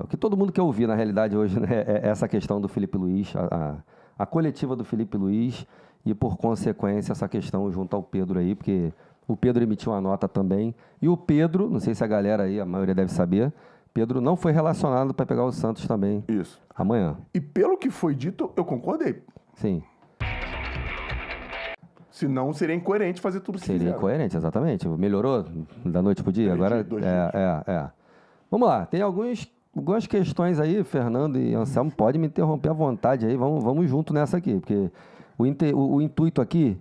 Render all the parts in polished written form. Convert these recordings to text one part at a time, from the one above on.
O que todo mundo quer ouvir, na realidade, hoje, né, é essa questão do Felipe Luiz, a coletiva do Felipe Luiz e, por consequência, essa questão junto ao Pedro aí, porque o Pedro emitiu uma nota também. E o Pedro, não sei se a galera aí, a maioria deve saber, Pedro não foi relacionado para pegar o Santos também. Isso. Amanhã. E pelo que foi dito, eu concordei. Sim. Senão seria incoerente fazer tudo que Seria fizeram. incoerente, exatamente. Melhorou da noite pro dia? Agora, 2 dias. Vamos lá, tem algumas questões aí, Fernando e Anselmo, pode me interromper à vontade aí, vamos junto nessa aqui, porque o intuito aqui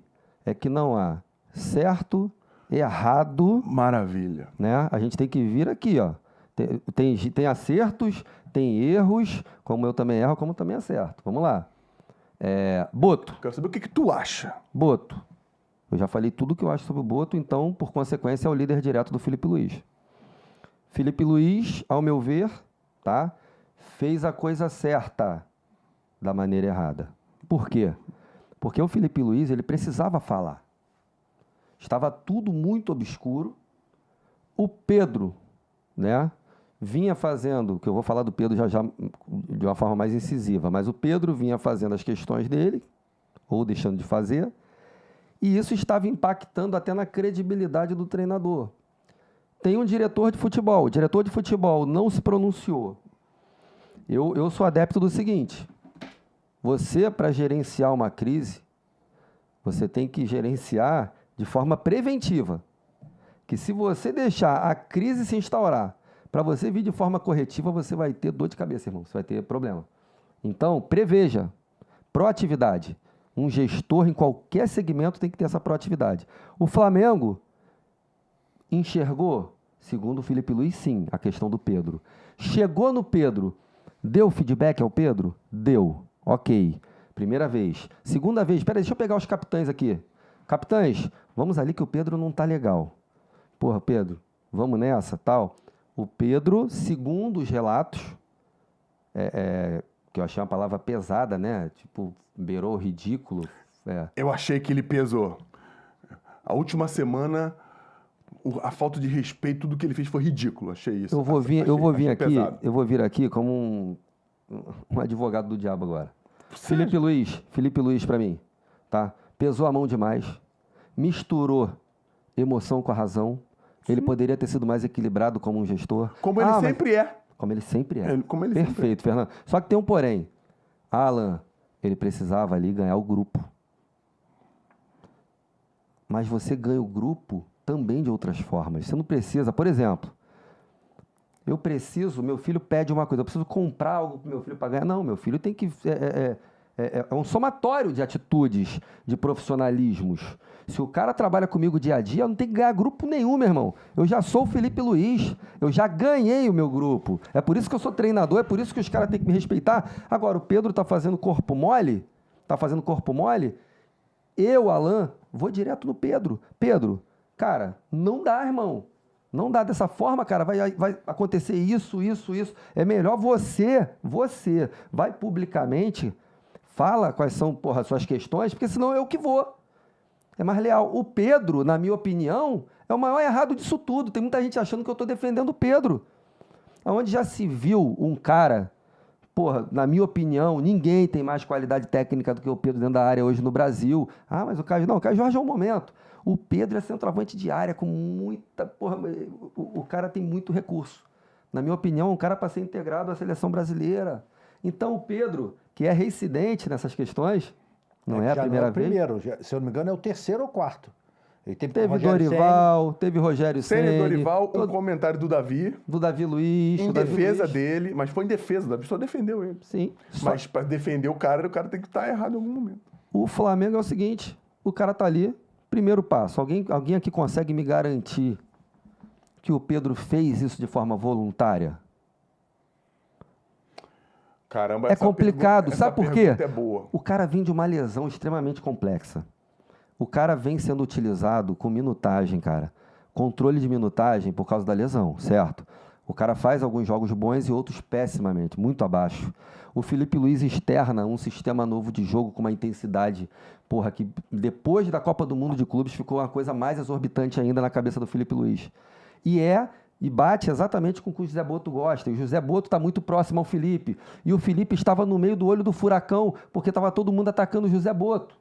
é que não há certo, errado. Maravilha. Né? A gente tem que vir aqui, ó. Tem acertos, tem erros, como eu também erro, como também acerto. Vamos lá. Boto. Quero saber o que tu acha. Boto. Eu já falei tudo o que eu acho sobre o Boto, então, por consequência, é o líder direto do Felipe Luiz. Felipe Luiz, ao meu ver, tá, fez a coisa certa da maneira errada. Por quê? Porque o Felipe Luiz, ele precisava falar. Estava tudo muito obscuro. O Pedro, né, vinha fazendo, que eu vou falar do Pedro já de uma forma mais incisiva, mas o Pedro vinha fazendo as questões dele, ou deixando de fazer, e isso estava impactando até na credibilidade do treinador. Tem um diretor de futebol, o diretor de futebol não se pronunciou. Eu sou adepto do seguinte, você, para gerenciar uma crise, você tem que gerenciar de forma preventiva. Que se você deixar a crise se instaurar, para você vir de forma corretiva, você vai ter dor de cabeça, irmão. Você vai ter problema. Então, preveja. Proatividade. Um gestor em qualquer segmento tem que ter essa proatividade. O Flamengo enxergou, segundo o Felipe Luiz, sim, a questão do Pedro. Chegou no Pedro, deu feedback ao Pedro? Deu. Ok. Primeira vez. Segunda vez, espera aí, deixa eu pegar os capitães aqui. Capitães, vamos ali que o Pedro não tá legal. Porra, Pedro, vamos nessa, tal. O Pedro, segundo os relatos, que eu achei uma palavra pesada, né? Tipo, beirou o ridículo. Eu achei que ele pesou. A última semana, a falta de respeito, tudo que ele fez foi ridículo. Achei isso. Eu vou vir aqui como um advogado do diabo agora. Felipe Luiz para mim, tá? Pesou a mão demais, misturou emoção com a razão. Sim. Ele poderia ter sido mais equilibrado como um gestor. Como ele sempre é. Como ele sempre é. Perfeito, sempre é. Fernando. Só que tem um porém. Alan, ele precisava ali ganhar o grupo. Mas você ganha o grupo também de outras formas. Você não precisa, por exemplo, meu filho pede uma coisa, eu preciso comprar algo para meu filho para ganhar. Não, meu filho tem que... É um somatório de atitudes, de profissionalismos. Se o cara trabalha comigo dia a dia, eu não tenho que ganhar grupo nenhum, meu irmão. Eu já sou o Felipe Luiz, eu já ganhei o meu grupo. É por isso que eu sou treinador, é por isso que os caras têm que me respeitar. Agora, o Pedro está fazendo corpo mole, eu, Alan, vou direto no Pedro. Pedro, cara, não dá, irmão. Não dá dessa forma, cara, vai acontecer isso. É melhor você vai publicamente, fala quais são, as suas questões, porque senão eu que vou. É mais leal. O Pedro, na minha opinião, é o maior errado disso tudo. Tem muita gente achando que eu estou defendendo o Pedro. Onde já se viu um cara, na minha opinião, ninguém tem mais qualidade técnica do que o Pedro dentro da área hoje no Brasil. Ah, mas o Caio Jorge é um momento. O Pedro é centroavante de área com muita... o cara tem muito recurso. Na minha opinião, é um cara para ser integrado à seleção brasileira. Então, o Pedro, que é reincidente nessas questões, não é a primeira vez. Primeiro, se eu não me engano, é o terceiro ou quarto. Ele teve Dorival, teve Rogério Ceni. Dorival, um comentário do Davi. Do Davi Luiz. Em defesa dele, mas foi em defesa, o Davi só defendeu ele. Sim. Mas para defender o cara tem que estar errado em algum momento. O Flamengo é o seguinte, o cara tá ali, primeiro passo, alguém aqui consegue me garantir que o Pedro fez isso de forma voluntária? Caramba, é complicado, sabe por quê? É boa. O cara vem de uma lesão extremamente complexa. O cara vem sendo utilizado com minutagem, cara. Controle de minutagem por causa da lesão, certo? O cara faz alguns jogos bons e outros pessimamente, muito abaixo. O Felipe Luiz externa um sistema novo de jogo com uma intensidade, que depois da Copa do Mundo de Clubes ficou uma coisa mais exorbitante ainda na cabeça do Felipe Luiz. E E bate exatamente com o que o José Boto gosta. E o José Boto está muito próximo ao Felipe. E o Felipe estava no meio do olho do furacão, porque estava todo mundo atacando o José Boto,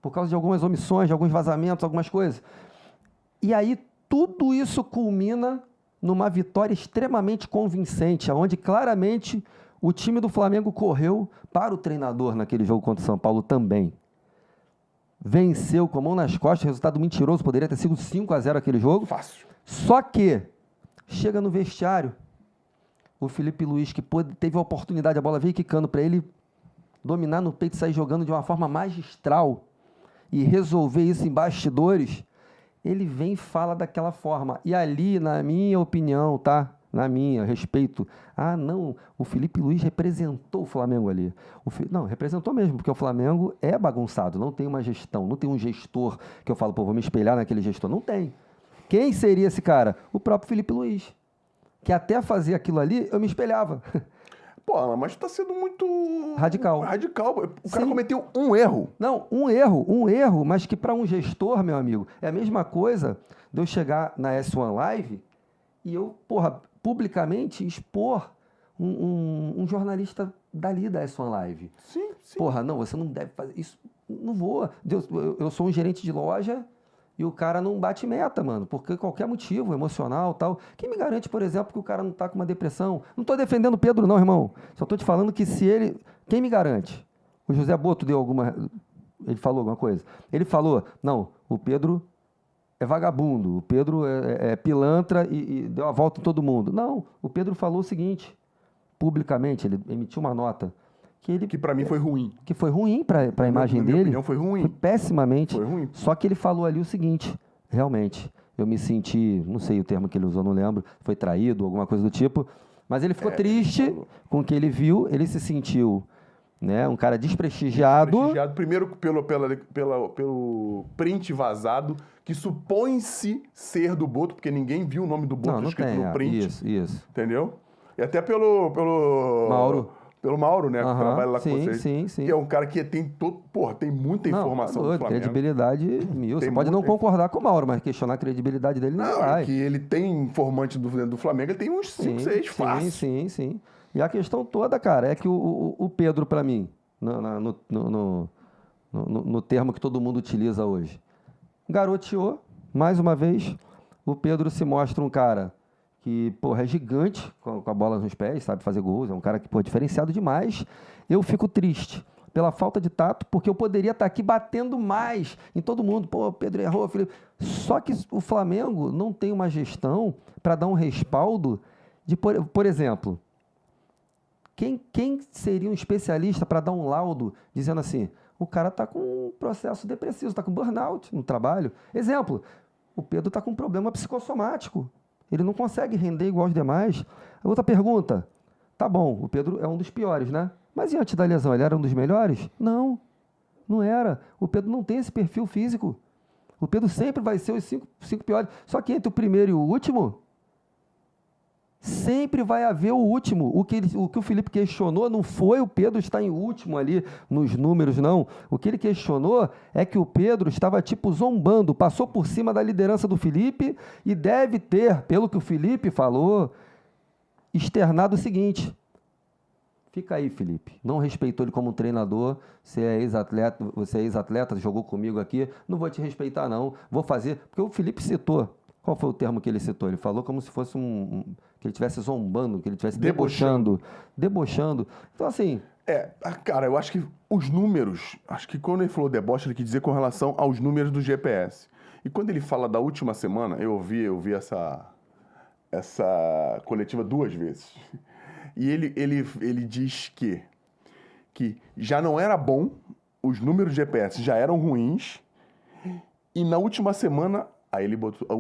por causa de algumas omissões, de alguns vazamentos, algumas coisas. E aí tudo isso culmina numa vitória extremamente convincente, onde claramente o time do Flamengo correu para o treinador naquele jogo contra o São Paulo também. Venceu com a mão nas costas, resultado mentiroso, poderia ter sido 5-0 aquele jogo. Fácil. Só que chega no vestiário, o Felipe Luiz, que teve a oportunidade, a bola veio quicando para ele dominar no peito e sair jogando de uma forma magistral e resolver isso em bastidores, ele vem e fala daquela forma. E ali, na minha opinião, tá? Na minha, respeito. Ah, não, o Felipe Luiz representou o Flamengo ali. Não, representou mesmo, porque o Flamengo é bagunçado, não tem uma gestão, não tem um gestor que eu falo, pô, vou me espelhar naquele gestor. Não tem. Quem seria esse cara? O próprio Felipe Luiz. Que até fazer aquilo ali, eu me espelhava. Pô, Alan, mas tá sendo muito... Radical. Radical. O cara Sim. cometeu um erro. Não, um erro, mas que para um gestor, meu amigo, é a mesma coisa de eu chegar na S1 Live e eu, porra, publicamente expor um jornalista dali da S1 Live. Sim. Porra, não, você não deve fazer isso. Não vou. Eu sou um gerente de loja e o cara não bate meta, mano, porque qualquer motivo emocional tal. Quem me garante, por exemplo, que o cara não tá com uma depressão? Não tô defendendo o Pedro, não, irmão. Só tô te falando que se ele... Quem me garante? O José Boto deu alguma... Ele falou alguma coisa? Ele falou, não, o Pedro é vagabundo, o Pedro é pilantra e deu a volta em todo mundo. Não, o Pedro falou o seguinte, publicamente, ele emitiu uma nota, que para mim foi ruim. Que foi ruim para a imagem na dele. minha opinião, foi ruim. Foi pessimamente. Foi ruim. Só que ele falou ali o seguinte, realmente, eu me senti, não sei o termo que ele usou, não lembro, foi traído, alguma coisa do tipo, mas ele ficou triste com o que ele viu, ele se sentiu, né, um cara desprestigiado. Primeiro pelo print vazado, que supõe-se ser do Boto, porque ninguém viu o nome do Boto escrito no print. Isso. Entendeu? E até pelo Mauro. Pelo Mauro, né? Que trabalha lá com vocês. Sim. Que é um cara que tem tem muita informação do Flamengo. Credibilidade mil. Você pode não concordar com o Mauro, mas questionar a credibilidade dele não vai. Que ele tem informante do Flamengo, ele tem uns 5, 6 fácil. Sim. E a questão toda, cara, é que o Pedro, para mim, no termo que todo mundo utiliza hoje, garoteou, mais uma vez, o Pedro se mostra um cara que, porra, é gigante com a bola nos pés, sabe fazer gols, é um cara que, pô, diferenciado demais. Eu fico triste pela falta de tato, porque eu poderia estar aqui batendo mais em todo mundo. Pô, o Pedro errou, Felipe. Só que o Flamengo não tem uma gestão para dar um respaldo de, por exemplo, quem seria um especialista para dar um laudo dizendo assim, o cara está com um processo depressivo, está com burnout no trabalho. Exemplo, o Pedro está com um problema psicossomático. Ele não consegue render igual aos demais. Outra pergunta. Tá bom, o Pedro é um dos piores, né? Mas e antes da lesão, ele era um dos melhores? Não, não era. O Pedro não tem esse perfil físico. O Pedro sempre vai ser os cinco piores. Só que entre o primeiro e o último, sempre vai haver o último. O que o Felipe questionou não foi o Pedro estar em último ali nos números, não. O que ele questionou é que o Pedro estava tipo zombando, passou por cima da liderança do Felipe e deve ter, pelo que o Felipe falou, externado o seguinte: fica aí, Felipe. Não respeitou ele como treinador. Você é ex-atleta, jogou comigo aqui. Não vou te respeitar, não. Vou fazer. Porque o Felipe citou. Qual foi o termo que ele citou? Ele falou como se fosse que ele estivesse zombando, que ele estivesse debochando. Então, assim... cara, eu acho que os números... Acho que quando ele falou deboche, ele quis dizer com relação aos números do GPS. E quando ele fala da última semana, eu ouvi essa coletiva 2 vezes. E ele diz que já não era bom, os números do GPS já eram ruins, e na última semana...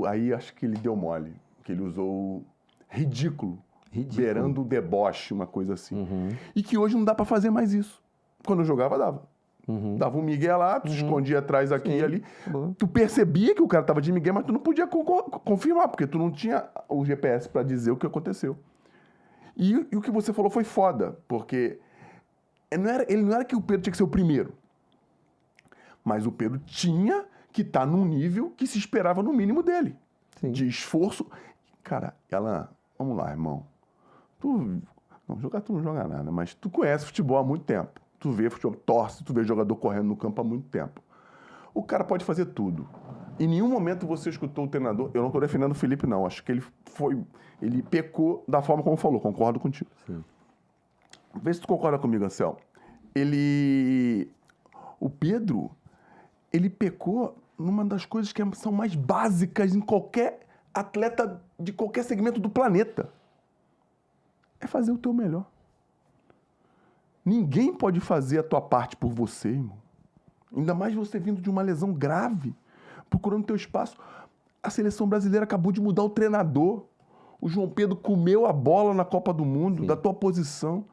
Aí acho que ele deu mole, que ele usou ridículo. Beirando o deboche, uma coisa assim. Uhum. E que hoje não dá pra fazer mais isso. Quando eu jogava, dava. Uhum. Dava um migué lá, tu escondia atrás aqui e ali. Boa. Tu percebia que o cara tava de migué, mas tu não podia confirmar, porque tu não tinha o GPS pra dizer o que aconteceu. E o que você falou foi foda, porque ele não era que o Pedro tinha que ser o primeiro. Mas o Pedro tinha... que está num nível que se esperava no mínimo dele. Sim. De esforço. Cara, ela... Vamos lá, irmão. Não, jogar tu não joga nada, mas tu conhece futebol há muito tempo. Tu vê futebol, torce, tu vê jogador correndo no campo há muito tempo. O cara pode fazer tudo. Em nenhum momento você escutou o treinador... Eu não estou defendendo o Felipe, não. Acho que ele pecou da forma como falou. Concordo contigo. Sim. Vê se tu concorda comigo, Anselmo. O Pedro, ele pecou numa das coisas que são mais básicas em qualquer atleta de qualquer segmento do planeta. É fazer o teu melhor. Ninguém pode fazer a tua parte por você, irmão. Ainda mais você vindo de uma lesão grave, procurando teu espaço. A seleção brasileira acabou de mudar o treinador. O João Pedro comeu a bola na Copa do Mundo, Sim. da tua posição.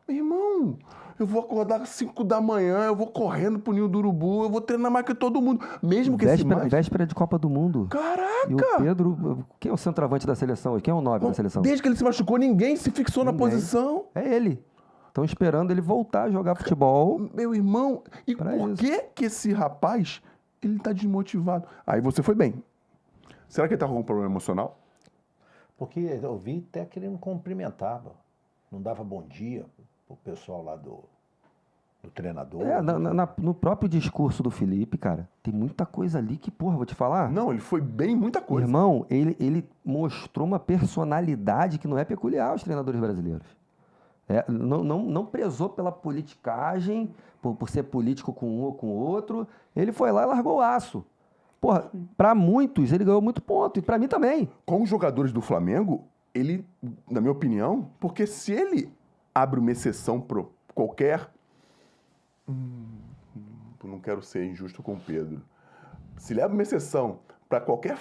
Meu irmão, eu vou acordar às 5 da manhã, eu vou correndo pro Ninho do Urubu, eu vou treinar mais que todo mundo. Mesmo que Véspera de Copa do Mundo. Caraca! E o Pedro... Quem é o centroavante da seleção hoje? Quem é o 9 da seleção? Desde que ele se machucou, ninguém se fixou na Ninguém. posição. É ele. Estão esperando ele voltar a jogar futebol. Meu irmão, e Pra por isso. que esse rapaz, ele tá desmotivado? Aí você foi bem. Será que ele tá com algum problema emocional? Porque eu vi até que ele não cumprimentava. Não dava bom dia pro pessoal lá do treinador. No próprio discurso do Felipe, cara, tem muita coisa ali que, porra, vou te falar. Não, ele foi bem em muita coisa. Irmão, ele mostrou uma personalidade que não é peculiar aos treinadores brasileiros. Não prezou pela politicagem, por ser político com um ou com o outro. Ele foi lá e largou o aço. Porra, pra muitos ele ganhou muito ponto, e pra mim também. Com os jogadores do Flamengo, ele, na minha opinião, porque se ele abre uma exceção para qualquer... não quero ser injusto com o Pedro. Se ele abre uma exceção para qualquer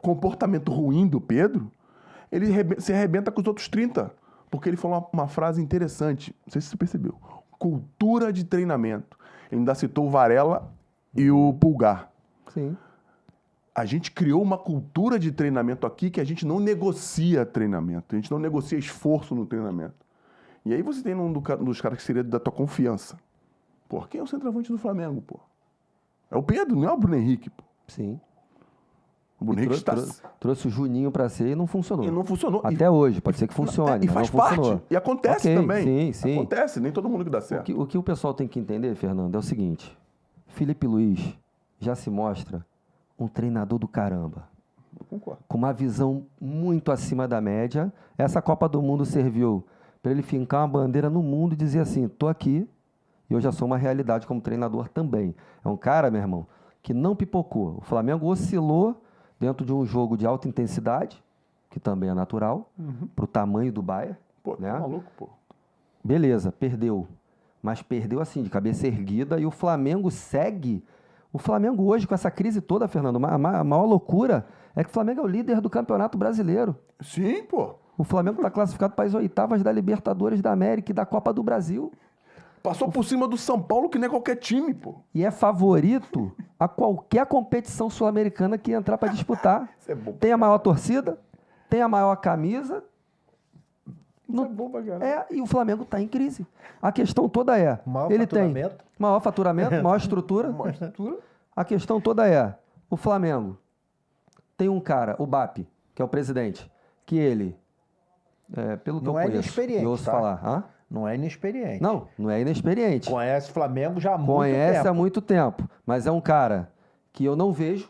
comportamento ruim do Pedro, ele se arrebenta com os outros 30. Porque ele falou uma frase interessante, não sei se você percebeu. Cultura de treinamento. Ele ainda citou o Varela e o Pulgar. Sim. A gente criou uma cultura de treinamento aqui que a gente não negocia treinamento. A gente não negocia esforço no treinamento. E aí você tem um dos caras que seria da tua confiança. Pô, quem é o centroavante do Flamengo, pô? É o Pedro, não é o Bruno Henrique, pô. Sim. O Bruno Henrique trouxe o Juninho pra ser e não funcionou. E não funcionou. Até hoje, pode ser que funcione, E mas faz não funcionou. parte. E acontece Ok, também. sim. Acontece, nem todo mundo que dá certo. O que o pessoal tem que entender, Fernando, é o seguinte. Felipe Luiz já se mostra um treinador do caramba. Eu concordo. Com uma visão muito acima da média. Essa Copa do Mundo serviu para ele fincar uma bandeira no mundo e dizer assim, tô aqui e eu já sou uma realidade como treinador também. É um cara, meu irmão, que não pipocou. O Flamengo oscilou dentro de um jogo de alta intensidade, que também é natural, para o tamanho do Bayern. Pô, né? tá maluco, pô. Beleza, perdeu. Mas perdeu assim, de cabeça erguida, e o Flamengo segue. O Flamengo hoje, com essa crise toda, Fernando, a maior loucura é que o Flamengo é o líder do Campeonato Brasileiro. Sim, pô. O Flamengo está classificado para as oitavas da Libertadores da América e da Copa do Brasil. Passou por cima do São Paulo, que nem qualquer time, pô. E é favorito a qualquer competição sul-americana que entrar para disputar. Isso é bom. Tem a maior torcida, tem a maior camisa. Isso é bom pra caralho. E o Flamengo está em crise. A questão toda é... Maior ele faturamento. tem maior faturamento, maior estrutura. Uma estrutura. A questão toda é, o Flamengo tem um cara, o BAP, que é o presidente, que ele, pelo que Não eu é conheço, inexperiente, e ouço tá? falar, Não é inexperiente. não é inexperiente. Conhece Flamengo já há muito Conhece tempo. há muito tempo, mas é um cara que eu não vejo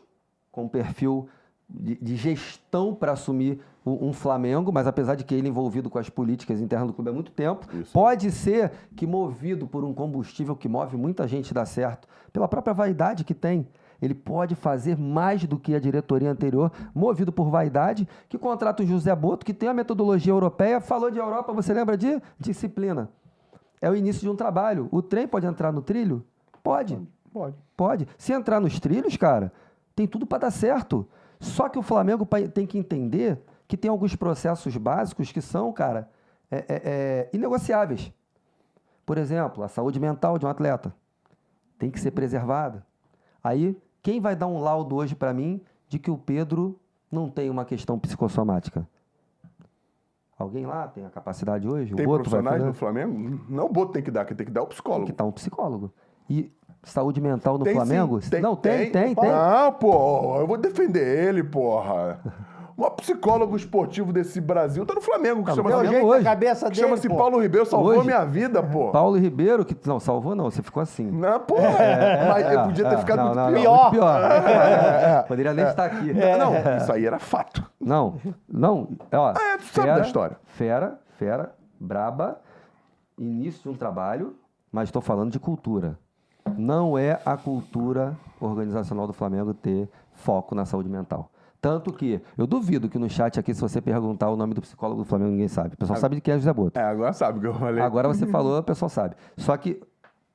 com perfil de gestão para assumir um Flamengo, mas apesar de que ele envolvido com as políticas internas do clube há muito tempo, Isso. pode ser que movido por um combustível que move muita gente a dar certo, pela própria vaidade que tem, ele pode fazer mais do que a diretoria anterior, movido por vaidade, que contrata o José Boto, que tem a metodologia europeia, falou de Europa, você lembra de disciplina. É o início de um trabalho. O trem pode entrar no trilho? Pode. Pode. Se entrar nos trilhos, cara, tem tudo para dar certo. Só que o Flamengo tem que entender que tem alguns processos básicos que são, cara, inegociáveis. Por exemplo, a saúde mental de um atleta tem que ser preservada. Aí, quem vai dar um laudo hoje para mim de que o Pedro não tem uma questão psicossomática? Alguém lá tem a capacidade hoje? Tem o Boto vai profissionais fazer? no Flamengo? Não o Boto tem que dar, quem tem que dar é o psicólogo. Que tá um psicólogo. E saúde mental no Tem, Flamengo? sim. Não, tem. Não, pô, eu vou defender ele, porra. O maior psicólogo esportivo desse Brasil tá no Flamengo, que Deu Flamengo jeito hoje. na cabeça dele, chama-se pô. Paulo Ribeiro, salvou Hoje. a minha vida, pô. Paulo Ribeiro, que. Não, salvou não, você ficou assim. Não, pô, mas eu podia ter ficado muito pior. Pior. Muito pior. Poderia nem estar aqui. Não, isso aí era fato. Não, ó. Tu sabe da história. Fera, braba, início de um trabalho, mas estou falando de cultura. Não é a cultura organizacional do Flamengo ter foco na saúde mental. Tanto que, eu duvido que no chat aqui, se você perguntar o nome do psicólogo do Flamengo, ninguém sabe. O pessoal sabe de quem é José Boto. Agora sabe o que eu falei. Agora você falou, o pessoal sabe. Só que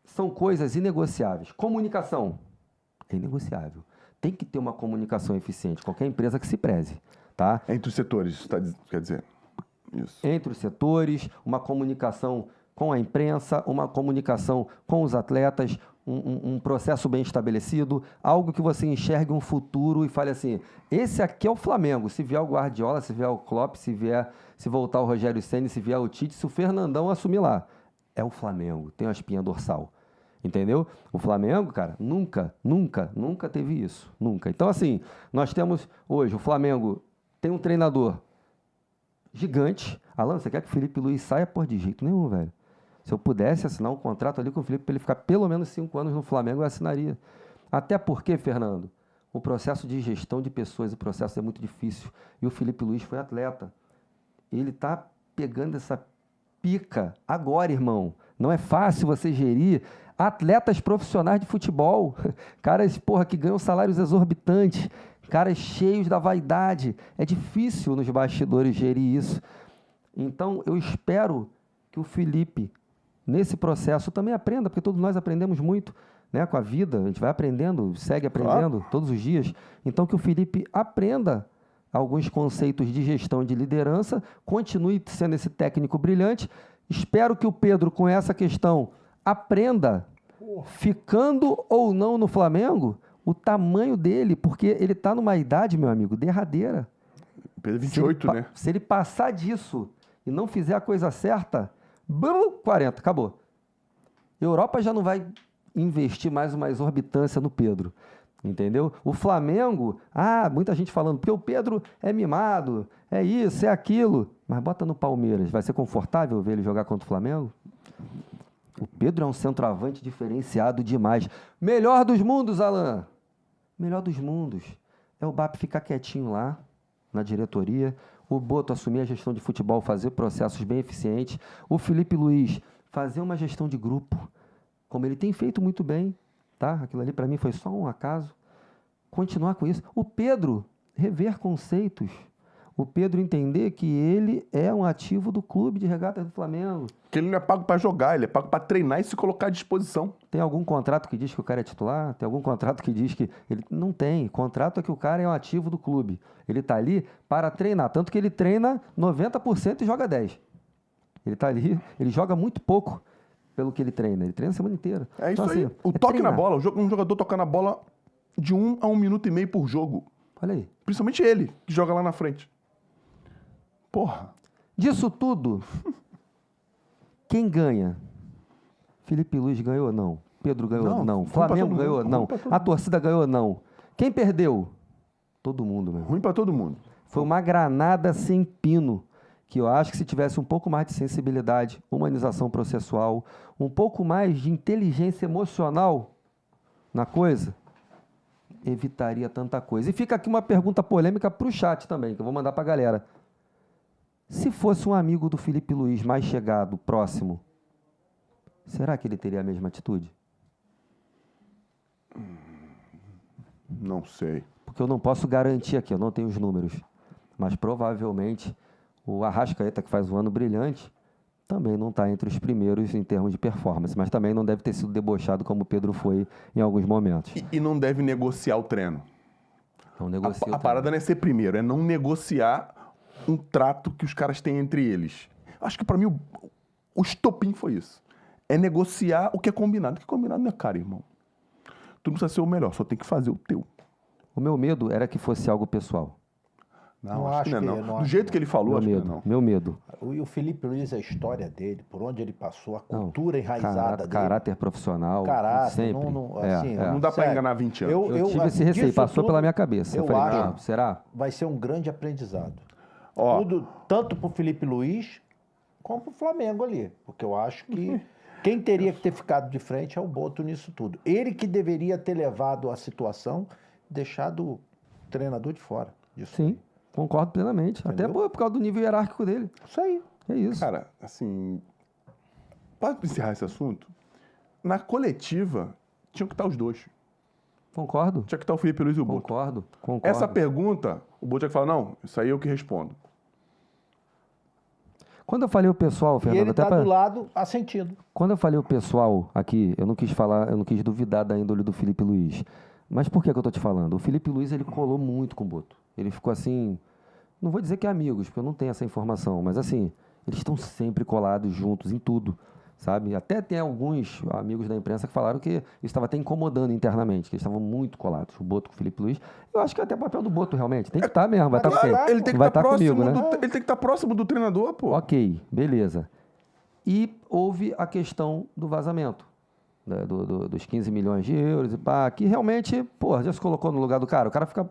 são coisas inegociáveis. Comunicação é inegociável. Tem que ter uma comunicação eficiente. Qualquer empresa que se preze, tá? Entre os setores, quer dizer. Isso. Entre os setores, uma comunicação com a imprensa, uma comunicação com os atletas, um processo bem estabelecido, algo que você enxergue um futuro e fale assim, esse aqui é o Flamengo. Se vier o Guardiola, se vier o Klopp, se voltar o Rogério Ceni, se vier o Tite, se o Fernandão assumir lá. É o Flamengo, tem uma espinha dorsal. Entendeu? O Flamengo, cara, nunca teve isso. Nunca. Então, assim, nós temos hoje, o Flamengo tem um treinador gigante. Alan, você quer que o Felipe Luiz saia? Por de jeito nenhum, velho. Se eu pudesse assinar um contrato ali com o Felipe para ele ficar pelo menos 5 anos no Flamengo, eu assinaria. Até porque, Fernando, o processo de gestão de pessoas, o processo é muito difícil. E o Felipe Luiz foi atleta. Ele está pegando essa pica agora, irmão. Não é fácil você gerir atletas profissionais de futebol. Caras, porra, que ganham salários exorbitantes. Caras cheios da vaidade. É difícil nos bastidores gerir isso. Então, eu espero que o Felipe, nesse processo, também aprenda, porque todos nós aprendemos muito, né, com a vida. A gente vai aprendendo, segue aprendendo todos os dias. Então, que o Felipe aprenda alguns conceitos de gestão de liderança, continue sendo esse técnico brilhante. Espero que o Pedro, com essa questão, aprenda, ficando ou não no Flamengo, o tamanho dele, porque ele está numa idade, meu amigo, derradeira. Pedro 28, né? Se ele passar disso e não fizer a coisa certa, 40, acabou. Europa já não vai investir mais uma exorbitância no Pedro, entendeu? O Flamengo, muita gente falando, porque o Pedro é mimado, é isso, é aquilo, mas bota no Palmeiras, vai ser confortável ver ele jogar contra o Flamengo? O Pedro é um centroavante diferenciado demais. Melhor dos mundos, Alan. Melhor dos mundos. É o BAP ficar quietinho lá, na diretoria. O Boto assumir a gestão de futebol, fazer processos bem eficientes. O Felipe Luiz fazer uma gestão de grupo, como ele tem feito muito bem. Tá? Aquilo ali para mim foi só um acaso. Continuar com isso. O Pedro rever conceitos. O Pedro entender que ele é um ativo do clube de regatas do Flamengo. Que ele não é pago para jogar, ele é pago para treinar e se colocar à disposição. Tem algum contrato que diz que o cara é titular? Tem algum contrato que diz que... ele não tem. Contrato é que o cara é um ativo do clube. Ele está ali para treinar. Tanto que ele treina 90% e joga 10%. Ele está ali, ele joga muito pouco pelo que ele treina. Ele treina a semana inteira. É isso então, aí. Assim, O toque treinar. na bola, um jogador tocar na bola de 1 a 1 minuto e meio por jogo. Olha aí. Principalmente ele, que joga lá na frente. Porra. Disso tudo, quem ganha? Felipe Luiz ganhou? Não. Pedro ganhou? Não. Ruim pra Flamengo todo ganhou? mundo, Não. ruim pra todo A torcida ganhou? Não. Quem perdeu? Todo mundo, meu. Ruim pra todo mundo. Foi uma granada sem pino, que eu acho que se tivesse um pouco mais de sensibilidade, humanização processual, um pouco mais de inteligência emocional na coisa, evitaria tanta coisa. E fica aqui uma pergunta polêmica para o chat também, que eu vou mandar para a galera. Se fosse um amigo do Felipe Luiz mais chegado, próximo, será que ele teria a mesma atitude? Não sei. Porque eu não posso garantir aqui, eu não tenho os números. Mas provavelmente o Arrascaeta, que faz um ano brilhante, também não está entre os primeiros em termos de performance. Mas também não deve ter sido debochado como o Pedro foi em alguns momentos. E não deve negociar o treino. Não negocia. A parada não é ser primeiro, é não negociar um trato que os caras têm entre eles. Acho que pra mim o estopim foi isso. É negociar o que é combinado. O que é combinado não é caro, irmão. Tu não precisa ser o melhor, só tem que fazer o teu. O meu medo era que fosse algo pessoal. Não, Não acho que acho não é que- não. não Do acho jeito que que ele falou, Meu acho que medo, não é não. meu medo. E o Felipe Luiz, a história dele, por onde ele passou, a Não, cultura enraizada caráter, dele. caráter profissional, Caráter, sempre. assim, Não dá pra sério. enganar 20 anos. Eu tive esse assim, receio, disso passou pela tudo, minha cabeça. Eu eu falei, acho- não, será? Vai ser um grande aprendizado. Ó, Tudo, tanto pro Felipe Luiz, como pro Flamengo ali. Porque eu acho que quem teria que ter ficado de frente é o Boto nisso tudo. Ele que deveria ter levado a situação, deixado o treinador de fora disso. Sim, concordo plenamente. Até Entendeu? por causa do nível hierárquico dele. Isso aí. É isso. cara, assim, para encerrar esse assunto, na coletiva tinham que estar os dois. Concordo. Tinha que estar o Felipe Luiz e o Boto. Concordo. Essa pergunta, o Boto tinha que falar, não, isso aí eu que respondo. Quando eu falei o pessoal, E Fernando, ele até tá pra... do lado assentindo. Quando eu falei o pessoal aqui, eu não quis falar, eu não quis duvidar da índole do Felipe Luiz. Mas por que eu tô te falando? O Felipe Luiz, ele colou muito com o Boto. Ele ficou assim, não vou dizer que é amigos, porque eu não tenho essa informação, mas assim, eles estão sempre colados juntos em tudo, sabe? Até tem alguns amigos da imprensa que falaram que isso estava até incomodando internamente, que eles estavam muito colados, o Boto com o Felipe Luiz. Eu acho que é até o papel do Boto, realmente. Tem que estar mesmo, vai estar com quem? Ele tem que Vai estar estar próximo, comigo, né? ele tem que estar próximo do treinador, pô. Ok, beleza. E houve a questão do vazamento, né, dos 15 milhões de euros e pá, que realmente, pô, já se colocou no lugar do cara, o cara fica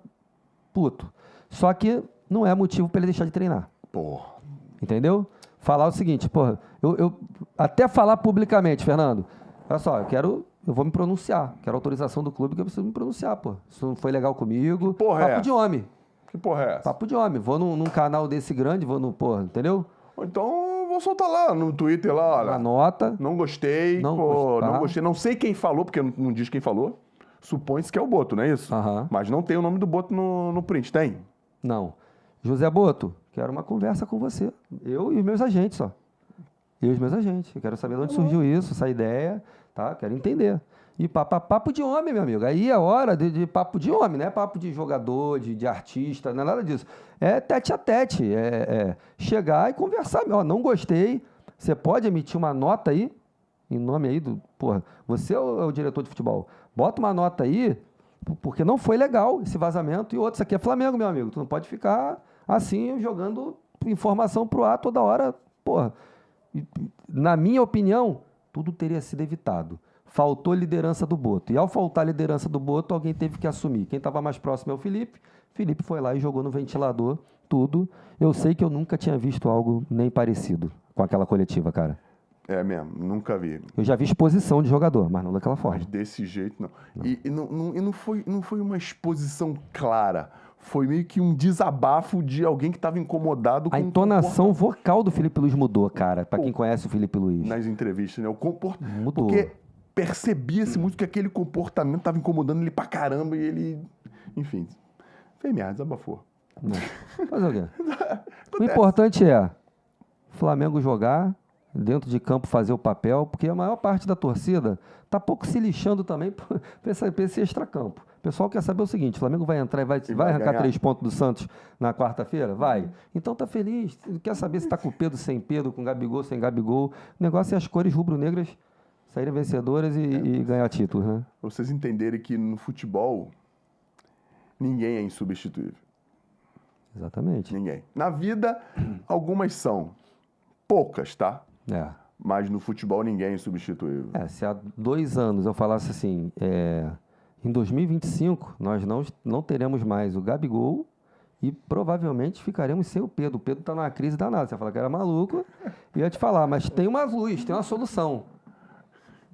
puto. Só que não é motivo para ele deixar de treinar, Pô, entendeu? Falar o seguinte, porra, eu até falar publicamente, Fernando, olha só, eu vou me pronunciar, quero autorização do clube que eu preciso me pronunciar, pô. Isso não foi legal comigo. porra é Papo essa? de homem, que porra é essa? papo de homem. Vou num canal desse grande, vou no, porra, entendeu? Ou então, eu vou soltar lá no Twitter, lá, olha. Anota. Não gostei, Não pô, gostar. não gostei. Não sei quem falou, porque não diz quem falou. Supõe-se que é o Boto, não é isso? Aham. Mas não tem o nome do Boto no print, tem? Não. José Boto, quero uma conversa com você. Eu e os meus agentes, só. Eu e os meus agentes. Eu quero saber de onde surgiu isso, essa ideia, tá? Quero entender. E papo de homem, meu amigo. Aí é hora de papo de homem, não é papo de jogador, de artista, não é nada disso. É tete a tete. É chegar e conversar. Ó, não gostei. Você pode emitir uma nota aí, em nome aí do... Porra, você é o diretor de futebol. Bota uma nota aí, porque não foi legal esse vazamento. E outro, isso aqui é Flamengo, meu amigo. Tu não pode ficar assim, jogando informação pro ar toda hora. Porra, na minha opinião, tudo teria sido evitado. Faltou liderança do Boto. E ao faltar liderança do Boto, alguém teve que assumir. Quem estava mais próximo é o Felipe. Felipe foi lá e jogou no ventilador tudo. Eu sei que eu nunca tinha visto algo nem parecido com aquela coletiva, cara. É mesmo, nunca vi. Eu já vi exposição de jogador, mas não daquela forma. Mas desse jeito, não. E não foi uma exposição clara. Foi meio que um desabafo de alguém que estava incomodado com A o entonação vocal do Felipe Luiz mudou, cara. Pra quem conhece o Felipe Luiz. nas entrevistas, né? O comportamento. Mudou. Porque percebia-se muito que aquele comportamento estava incomodando ele pra caramba e ele. Enfim. Fez merda, desabafou. Não. Fazer o quê? O importante é Flamengo jogar, dentro de campo fazer o papel, porque a maior parte da torcida tá pouco se lixando também pra esse extracampo. O pessoal quer saber o seguinte, o Flamengo vai entrar e vai arrancar ganhar. 3 pontos do Santos na quarta-feira? Vai. Então tá feliz. Quer saber se tá com Pedro, sem Pedro, com Gabigol, sem Gabigol. O negócio é as cores rubro-negras saírem vencedoras e ganhar títulos, né? Pra vocês entenderem que no futebol, ninguém é insubstituível. Exatamente. Ninguém. Na vida, algumas são. Poucas, tá? É. Mas no futebol, ninguém é insubstituível. Se há 2 anos eu falasse assim, em 2025 nós não teremos mais o Gabigol e provavelmente ficaremos sem o Pedro. O Pedro está numa crise danada. Você ia falar que era maluco, eu ia te falar, mas tem uma luz, tem uma solução.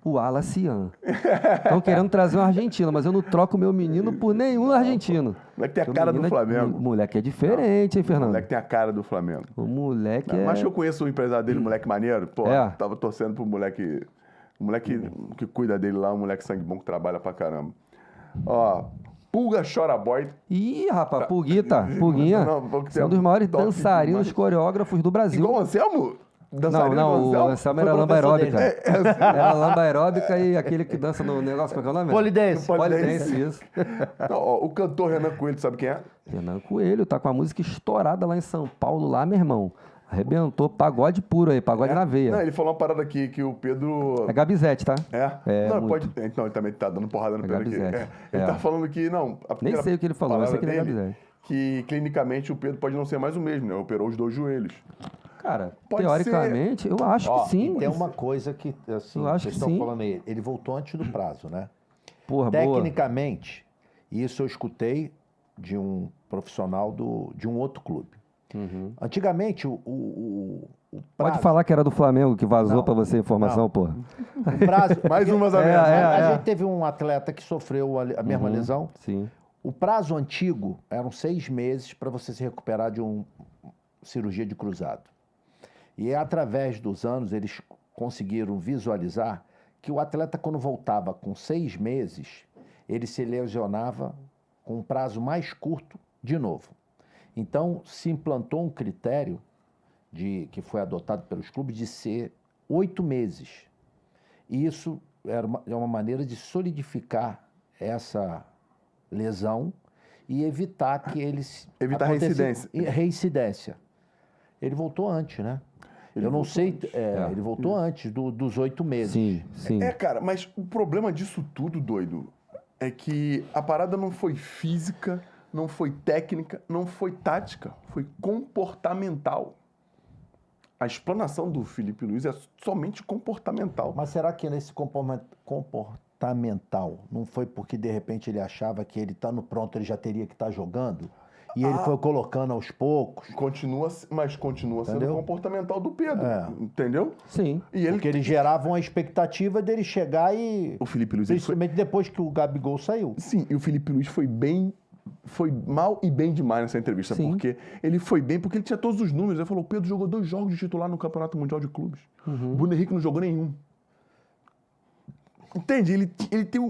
O Alacian. Estão querendo trazer um argentino, mas eu não troco meu menino por nenhum argentino. O moleque tem a Porque o cara do menino Flamengo. O moleque é diferente, hein, O Fernando? moleque tem a cara do Flamengo. O moleque é... Mas que eu conheço o empresário dele, o moleque maneiro. Pô, É. tava torcendo pro moleque. O moleque que cuida dele lá, um moleque sangue bom que trabalha pra caramba. Ó, Pulga Chora Boy. Ih, rapaz, Pulguita, Pulguinha. Não, porque Você é um tem dos maiores top dançarinos, demais. coreógrafos do Brasil. Igual o Anselmo? Não, Dançarino não, do o Anselmo era Foi lamba professor aeróbica. dele. Era lamba aeróbica e aquele que dança no negócio, como é que é o nome? Polidense. Polidense, isso. Não, ó, o cantor Renan Coelho, sabe quem é? Renan Coelho tá com a música estourada lá em São Paulo, lá, meu irmão. Arrebentou, pagode puro aí, pagode na Não, veia. ele falou uma parada aqui que o Pedro. É Gabizete, tá? É? Não, muito. pode. Então, ele também tá dando porrada no Pedro aqui. Gabizete. Ele É. tá falando que, não. Nem sei o que ele falou, mas sei que ele é Gabizete. que clinicamente o Pedro pode não ser mais o mesmo, né? Operou os 2 joelhos. Cara, Pode teoricamente, eu acho Ó, que sim. e tem uma coisa que, assim, Eu acho vocês que estão sim. falando aí, ele voltou antes do prazo, né? Porra, boa. Tecnicamente, isso eu escutei de um profissional de um outro clube. Uhum. Antigamente, o prazo... Pode falar que era do Flamengo que vazou Não, pra você a informação, não. porra. O prazo, Mais umas a É, menos. é. A gente teve um atleta que sofreu a mesma Uhum. lesão. Sim. O prazo antigo eram 6 meses para você se recuperar de uma cirurgia de cruzado. E através dos anos eles conseguiram visualizar que o atleta, quando voltava com 6 meses, ele se lesionava com um prazo mais curto de novo. Então se implantou um critério que foi adotado pelos clubes de ser 8 meses. E isso é uma maneira de solidificar essa lesão e evitar que eles... Evitar reincidência. Reincidência. Ele voltou antes, né? Eu não sei... Ele voltou antes dos 8 meses. Sim, sim. Cara, mas o problema disso tudo, doido, é que a parada não foi física, não foi técnica, não foi tática, foi comportamental. A explanação do Felipe Luiz é somente comportamental. Mas será que nesse comportamental não foi porque de repente ele achava que ele estando pronto ele já teria que estar jogando? E ele foi colocando aos poucos? Continua sendo Entendeu? comportamental do Pedro, É. entendeu? Sim. E Porque eles geravam a expectativa dele chegar e... o Felipe Luiz ele foi... Principalmente depois que o Gabigol saiu. Sim, e o Felipe Luiz foi mal e bem demais nessa entrevista, Sim. porque ele foi bem, porque ele tinha todos os números. Ele falou, o Pedro jogou 2 jogos de titular no Campeonato Mundial de Clubes. Uhum. O Bruno Henrique não jogou nenhum. Entende? Ele tem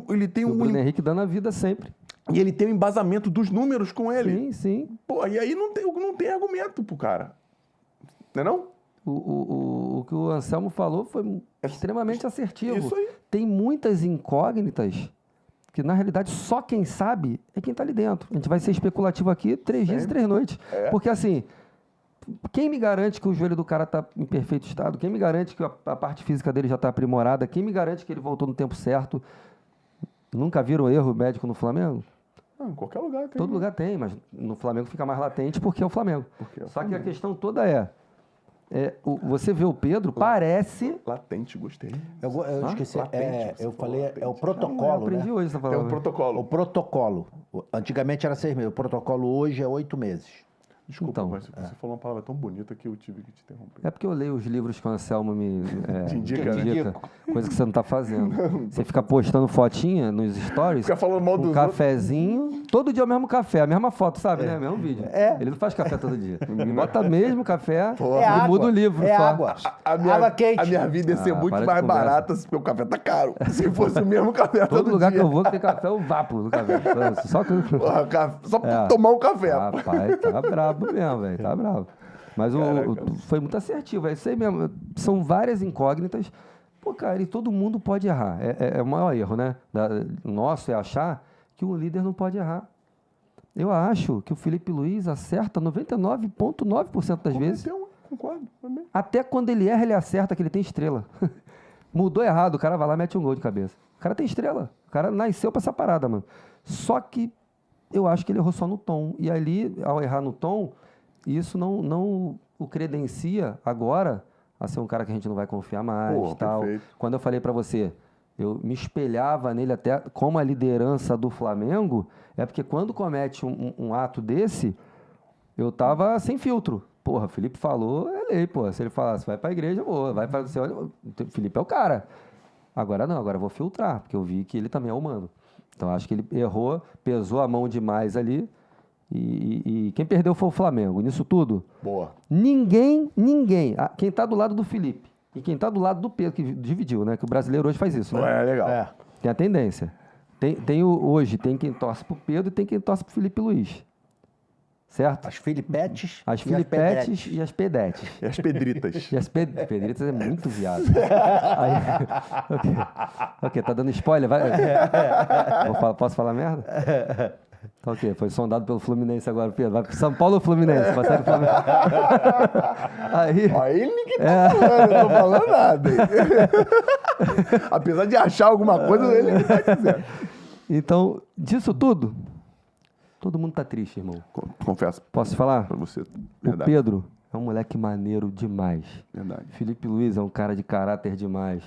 O um... Bruno Henrique dando a vida sempre. E ele tem o embasamento dos números com ele. Sim, sim. Pô, e aí não tem argumento pro cara. Não é não? O que o Anselmo falou foi extremamente assertivo. Isso aí. Tem muitas incógnitas que, na realidade, só quem sabe é quem está ali dentro. A gente vai ser especulativo aqui 3 dias e 3 noites. É. Porque, assim, quem me garante que o joelho do cara está em perfeito estado? Quem me garante que a parte física dele já está aprimorada? Quem me garante que ele voltou no tempo certo? Nunca viram erro médico no Flamengo? Não, em qualquer lugar tem. Todo lugar tem, mas no Flamengo fica mais latente porque é o Flamengo. Porque é o Só que a Flamengo. questão toda você vê o Pedro, parece... Latente, gostei. Eu esqueci. Latente, você Eu falou falei, latente. é o Eu protocolo, aprendi né? hoje essa Tem palavra. um protocolo. O protocolo. Antigamente era 6 meses. O protocolo hoje é 8 meses. Desculpa, Então, mas você falou uma palavra tão bonita que eu tive que te interromper. É porque eu leio os livros que o Anselmo me Te indica, né? coisa que você não está fazendo. Você fica postando fotinha nos stories, Fica falando mal dos um cafezinho, todo dia é o mesmo café, a mesma foto, sabe, né? Mesmo vídeo. Ele não faz café todo dia. Ele bota mesmo café e muda o livro É só. água. A Água quente. A minha vida ia ser muito para de mais conversa. barata se o café tá caro. Se fosse o mesmo café Todo todo lugar dia. que eu vou que tem café, eu vapo do café. Só que... Porra, só pra tomar um café. Rapaz, tá brabo mesmo, velho. Tá brabo. Mas foi muito assertivo. É isso aí mesmo. São várias incógnitas. Pô, cara, e todo mundo pode errar. É o maior erro, né? Nosso é achar que um líder não pode errar. Eu acho que o Felipe Luiz acerta 99,9% das vezes. Então, concordo também. Até quando ele erra, ele acerta que ele tem estrela. Mudou errado, o cara vai lá e mete um gol de cabeça. O cara tem estrela. O cara nasceu pra essa parada, mano. Só que eu acho que ele errou só no tom. E ali, ao errar no tom, isso não o credencia agora a ser um cara que a gente não vai confiar mais. Pô, Tal. perfeito. Quando eu falei pra você, eu me espelhava nele até como a liderança do Flamengo, é porque quando comete um ato desse, eu tava sem filtro. Porra, Felipe falou, é lei, pô. Se ele falasse, vai pra igreja, eu vou. Vai pra... Você olha, o Felipe é o cara. Agora não, agora eu vou filtrar, porque eu vi que ele também é humano. Então acho que ele errou, pesou a mão demais ali. E quem perdeu foi o Flamengo. Nisso tudo, Boa. ninguém, quem está do lado do Felipe e quem está do lado do Pedro, que dividiu, né? Que o brasileiro hoje faz isso, né? É, legal. É. Tem a tendência. Hoje tem quem torce pro Pedro e tem quem torce pro Felipe Luiz. Certo? As Filipetes. As e Filipetes e as Pedetes. E as pedritas. E as Pedritas é muito viado. Aí, ok, tá dando spoiler? Vai. Posso falar merda? Tá ok, foi sondado pelo Fluminense agora, Pedro. Vai pro São Paulo ou Fluminense? Vai sair do Fluminense. Aí, Ó, ele que tá falando, eu não tô falando nada. Apesar de achar alguma coisa, ele que tá dizendo. então, disso tudo, Todo mundo tá triste, irmão. Confesso Posso falar? pra você. O Verdade. Pedro é um moleque maneiro demais. Verdade. Felipe Luiz é um cara de caráter demais.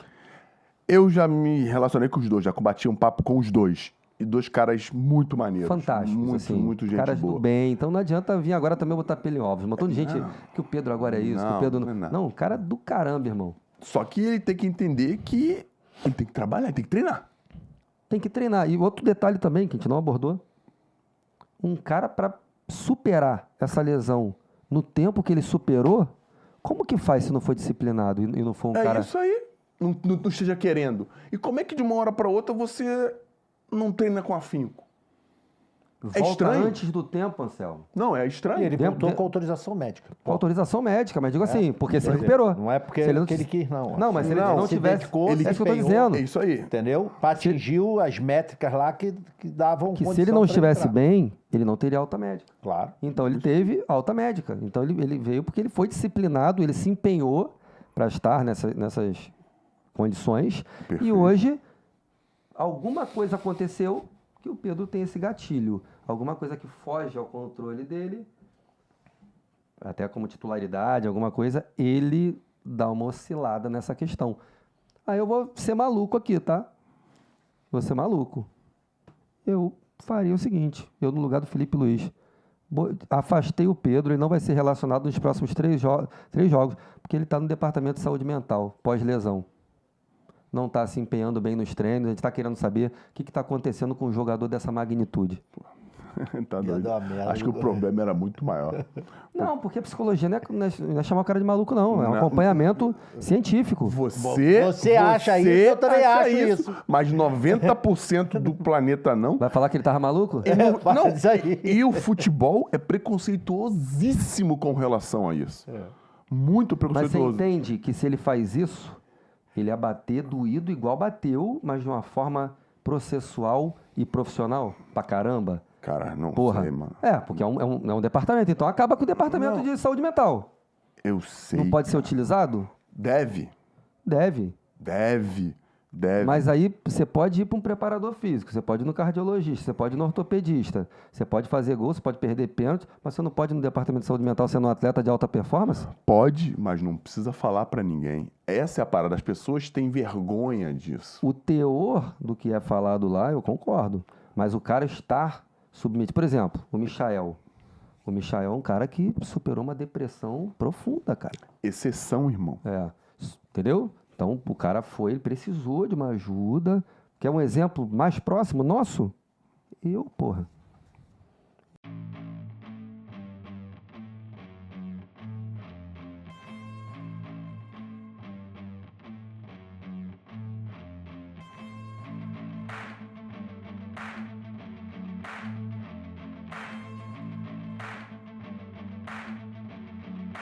Eu já me relacionei com os dois, já combati um papo com os dois. E dois caras muito maneiros. Fantásticos, Muito, assim. muito gente caras boa. do bem. Então não adianta vir agora também botar pelo em ovos. Um montão de gente Não. que o Pedro agora é isso, que o Não, Pedro não é nada. não, cara do caramba, irmão. Só que ele tem que entender que ele tem que trabalhar, ele tem que treinar. Tem que treinar. E outro detalhe também que a gente não abordou. Um cara para superar essa lesão no tempo que ele superou, como que faz se não foi disciplinado e não for um É cara... isso aí. Não esteja querendo. E como é que de uma hora para outra você não treina com afinco? Volta estranho. antes do tempo, Anselmo. Não, é E estranho. ele Dentro- voltou com autorização médica. Com autorização médica, mas digo assim, porque se Pois é. recuperou. Não é porque Se ele não, que ele quis, não. Não, mas se ele Não, não se tivesse... dedicou, é se isso que eu tô empenhou. dizendo. É isso aí. Entendeu? Atingiu as métricas lá que davam Que se condição ele não pra estivesse entrar. bem, ele não teria alta médica. Claro. Então ele teve alta médica. Então ele veio porque ele foi disciplinado, ele se empenhou para estar nessas condições. E Perfeito. hoje, alguma coisa aconteceu que o Pedro tem esse gatilho. Alguma coisa que foge ao controle dele, até como titularidade, alguma coisa, ele dá uma oscilada nessa questão. Aí eu vou ser maluco aqui, tá? Vou ser maluco. Eu faria o seguinte, eu no lugar do Felipe Luiz, afastei o Pedro, ele não vai ser relacionado nos próximos 3 jogos, porque ele está no departamento de saúde mental, pós-lesão. Não está se empenhando bem nos treinos, a gente está querendo saber o que está acontecendo com um jogador dessa magnitude. Tá Ia doido. dar uma merda. Acho que o problema era muito maior. Não, porque a psicologia não é chamar o cara de maluco, não. É um Não. acompanhamento científico. Você acha isso, eu também acho isso. Mas 90% do planeta não. Vai falar que ele tava maluco? Não, Mas aí- e o futebol é preconceituosíssimo com relação a isso. Muito Mas você preconceituoso. entende que se ele faz isso, ele ia bater doído igual bateu, mas de uma forma processual e profissional pra caramba? Cara, não Porra. sei, mano. É, porque é um departamento. Então acaba com o departamento Não. de saúde mental. Eu sei. Não pode ser utilizado? Deve. Deve. Deve. Mas aí você pode ir para um preparador físico, você pode ir no cardiologista, você pode ir no ortopedista, você pode fazer gol, você pode perder pênalti, mas você não pode ir no departamento de saúde mental sendo um atleta de alta performance? Pode, mas não precisa falar pra ninguém. Essa é a parada. As pessoas têm vergonha disso. O teor do que é falado lá, eu concordo. Mas o cara estar submetido... Por exemplo, o Michael. O Michael é um cara que superou uma depressão profunda, cara. Exceção, irmão. Entendeu? Então, o cara foi, ele precisou de uma ajuda. Quer um exemplo mais próximo nosso? Eu, porra.